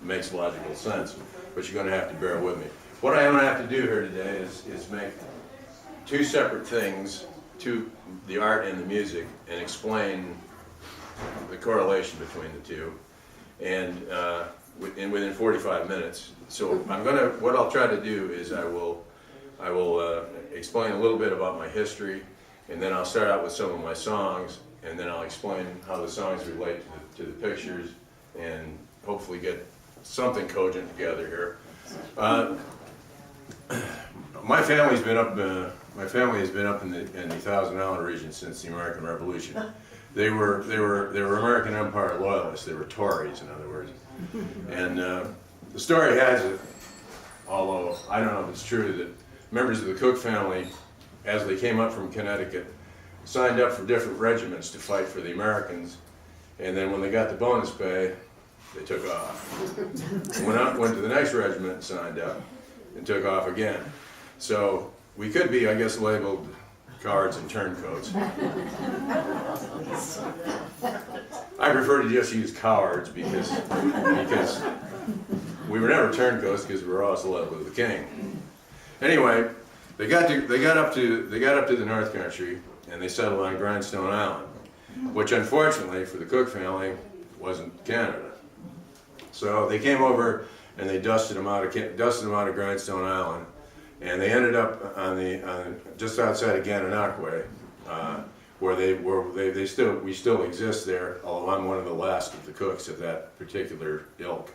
makes logical sense, but you're going to have to bear with me. What I'm going to have to do here today is make two separate things, the art and the music, and explain the correlation between the two, and within 45 minutes. So what I'll try to do is I will explain a little bit about my history, and then I'll start out with some of my songs, and then I'll explain how the songs relate to the pictures, and hopefully get something cogent together here. My family has been up in the Thousand Island region since the American Revolution. They were American Empire loyalists. They were Tories, in other words. And the story has it, although I don't know if it's true, that members of the Cook family, as they came up from Connecticut, signed up for different regiments to fight for the Americans, and then when they got the bonus pay, they took off. Went to the next regiment and signed up, and took off again. So we could be, I guess, labeled cowards and turncoats. I prefer to just use cowards because we were never turncoats because we were always loyal to the king. Anyway, they got up to the North Country, and they settled on Grindstone Island, which unfortunately for the Cook family wasn't Canada. So they came over and they dusted them out of Grindstone Island, and they ended up on just outside of Gananoque, where we still exist there. Although I'm one of the last of the Cooks of that particular ilk,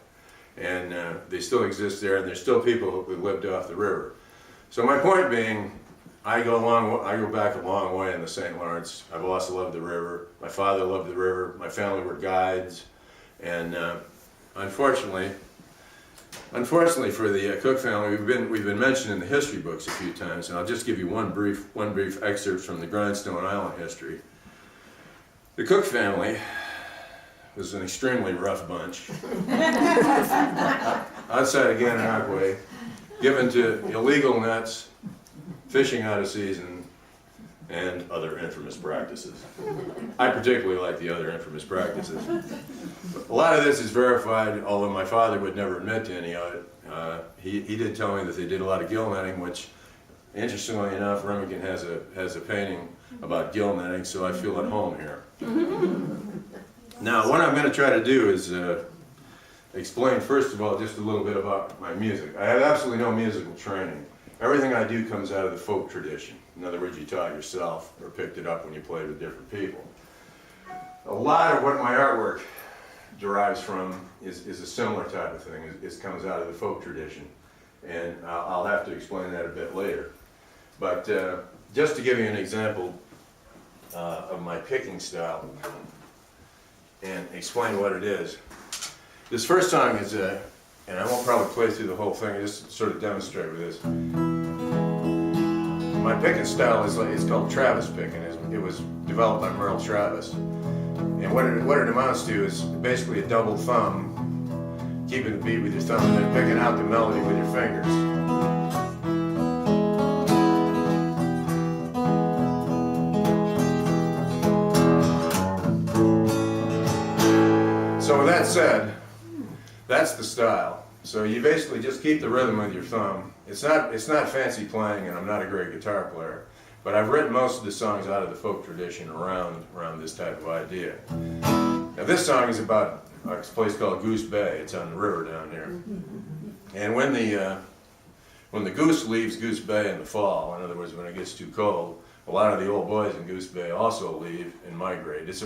and they still exist there, and there's still people who lived off the river. So my point being, I go back a long way in the St. Lawrence. I've also loved the river. My father loved the river. My family were guides, and unfortunately for the Cook family, we've been mentioned in the history books a few times, and I'll just give you one brief excerpt from the Grindstone Island history. The Cook family was an extremely rough bunch outside of Gananoque, given to illegal nets, fishing out of season, and other infamous practices. I particularly like the other infamous practices. A lot of this is verified, although my father would never admit to any of it. He did tell me that they did a lot of gill netting, which, interestingly enough, Remington has a painting about gill netting, so I feel at home here. Now, what I'm going to try to do is explain, first of all, just a little bit about my music. I have absolutely no musical training. Everything I do comes out of the folk tradition. In other words, you taught yourself or picked it up when you played with different people. A lot of what my artwork derives from is a similar type of thing. It comes out of the folk tradition, and I'll have to explain that a bit later. But just to give you an example of my picking style and explain what it is. This first song is and I won't probably play through the whole thing, just sort of demonstrate with this. My picking style it's called Travis picking. It was developed by Merle Travis. And what it amounts to is basically a double thumb, keeping the beat with your thumb and then picking out the melody with your fingers. So with that said, that's the style. So you basically just keep the rhythm with your thumb. It's not fancy playing, and I'm not a great guitar player, but I've written most of the songs out of the folk tradition around this type of idea. Now this song is about a place called Goose Bay. It's on the river down here. And when the goose leaves Goose Bay in the fall, in other words, when it gets too cold, a lot of the old boys in Goose Bay also leave and migrate. It's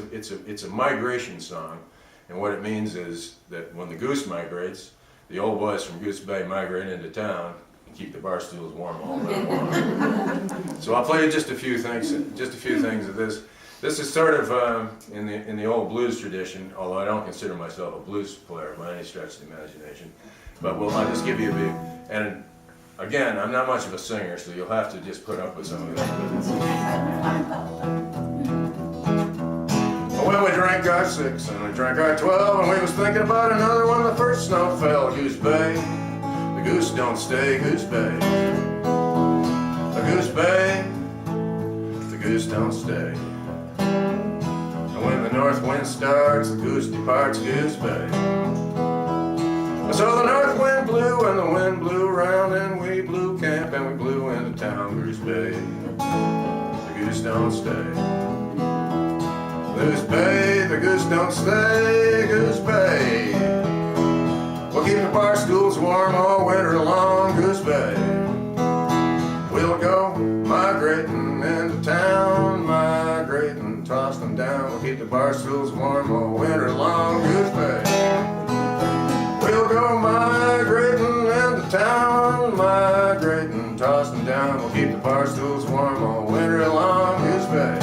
a migration song. And what it means is that when the goose migrates, the old boys from Goose Bay migrate into town and keep the bar stools warm all night long. So I'll play you just a few things of this. This is sort of in the old blues tradition, although I don't consider myself a blues player by any stretch of the imagination. But I'll just give you a beat. And again, I'm not much of a singer, so you'll have to just put up with some of this. Well, we drank our 6 and we drank our 12, and we was thinking about another one. The first snow fell, Goose Bay. The goose don't stay, Goose Bay. The Goose Bay, the goose don't stay. And when the north wind starts, the goose departs, Goose Bay. So the north wind blew and the wind blew around, and we blew camp and we blew into town. Goose Bay, the goose don't stay. Goose Bay, the goose don't stay. Goose Bay, we'll keep the bar stools warm all winter long. Goose Bay, we'll go migrating into town, migrating, toss them down. We'll keep the bar stools warm all winter long. Goose Bay, we'll go migrating into town, migrating, toss them down. We'll keep the bar stools warm all winter long. Goose Bay.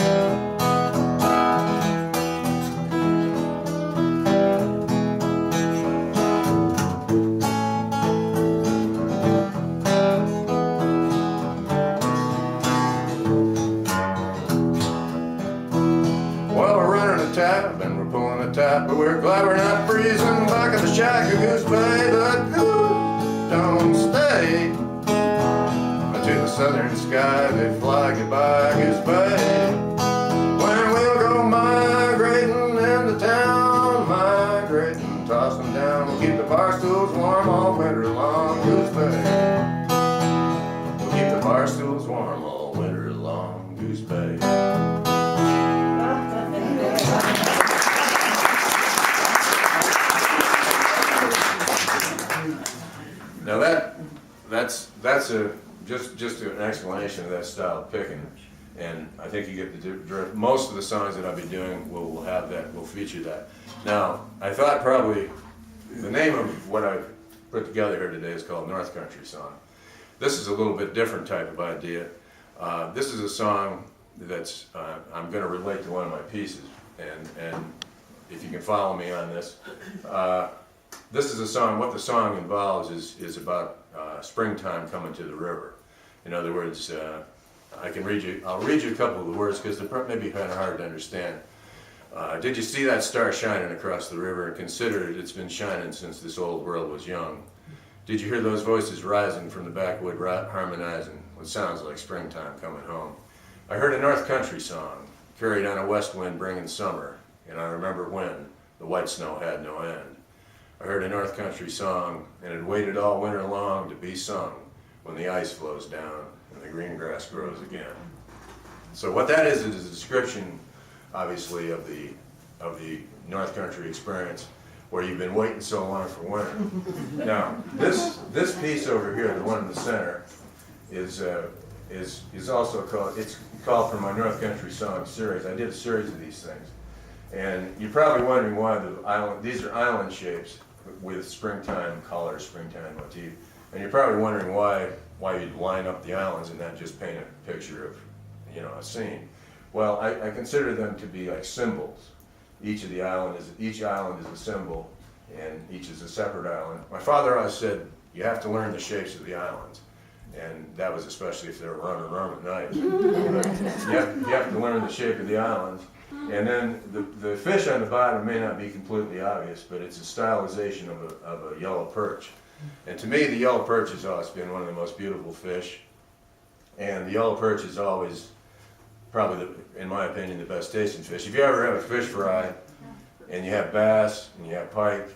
But we're glad we're not freezing back at the shack of Goose Bay. But goose don't stay. To the southern sky they fly goodbye, Goose Bay. When we'll go migrating into town, migrating, toss them down. We'll keep the bar stools warm all winter long, Goose Bay. We'll keep the bar stools warm all winter long, Goose Bay. Now that's just an explanation of that style of picking, and I think you get the drift. Most of the songs that I'll be doing will have that, will feature that. Now I thought probably the name of what I put together here today is called North Country Song. This is a little bit different type of idea. This is a song that's I'm going to relate to one of my pieces, and if you can follow me on this. This is a song, what the song involves is about springtime coming to the river. In other words, I'll read you a couple of the words because they're maybe kind of hard to understand. Did you see that star shining across the river, and consider it's been shining since this old world was young? Did you hear those voices rising from the backwood harmonizing what sounds like springtime coming home? I heard a North Country song carried on a west wind bringing summer, and I remember when the white snow had no end. I heard a North Country song, and it waited all winter long to be sung when the ice flows down and the green grass grows again. So what that is a description, obviously, of the North Country experience, where you've been waiting so long for winter. Now, this piece over here, the one in the center, is also called from my North Country song series. I did a series of these things. And you're probably wondering why these are island shapes with springtime colors, springtime motif. And you're probably wondering why you'd line up the islands and not just paint a picture of, a scene. Well, I consider them to be like symbols. Each island is a symbol, and each is a separate island. My father always said, you have to learn the shapes of the islands. And that was especially if they were running around at night. You have to learn the shape of the islands. And then the fish on the bottom may not be completely obvious, but it's a stylization of a yellow perch. And to me, the yellow perch has always been one of the most beautiful fish. And the yellow perch is always probably, in my opinion, the best tasting fish. If you ever have a fish fry, and you have bass, and you have pike,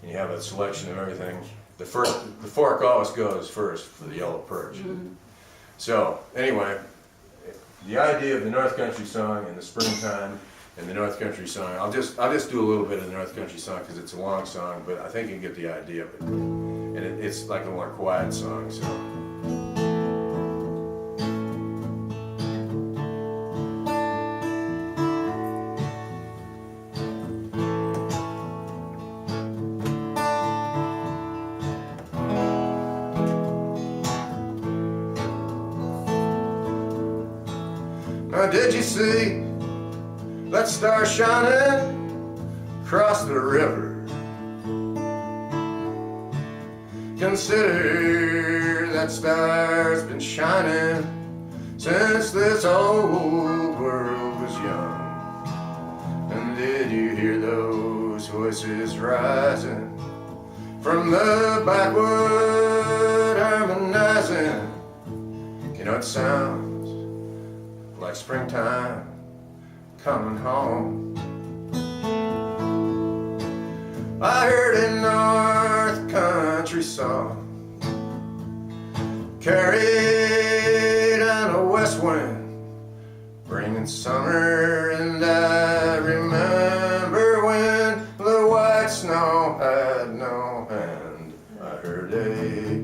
and you have a selection of everything, the fork always goes first for the yellow perch. So, anyway, the idea of the North Country song and the springtime and the North Country song, I'll just do a little bit of the North Country song because it's a long song, but I think you can get the idea of it. And it's like a more quiet song, so. Now did you see that star shining across the river? Consider that star's been shining since this old world was young. And did you hear those voices rising from the backwood harmonizing? It sounds like springtime coming home. I heard a North Country song, carried on a west wind, bringing summer. And I remember when the white snow had no hand, I heard a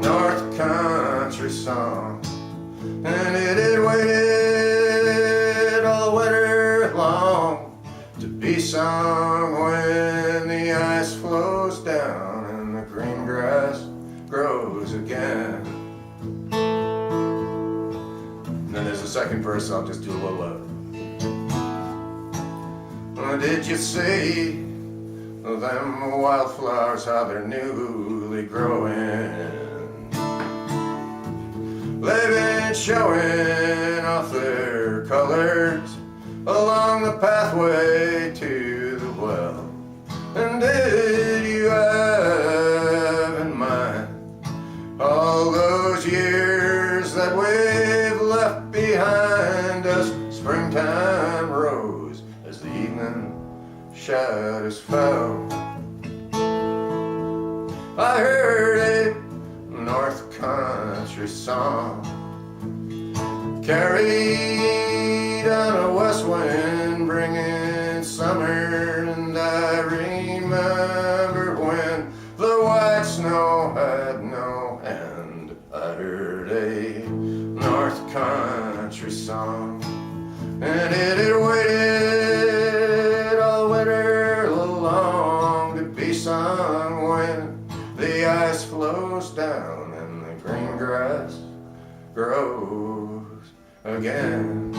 North Country song, and it had waited all winter long to be sung when the ice flows down and the green grass grows again. And then there's a second verse I'll just do a little of. Did you see them wildflowers, how they're newly growing? They've been showing off their colors along the pathway to the well. And did you have in mind all those years that we've left behind us? Springtime rose as the evening shadows fell. I heard a North Country song, carried on a west wind, bringing summer. And I remember when the white snow had no hand, I heard a North Country song, and it had waited all winter long to be sung when the ice flows down and the green grass grows again.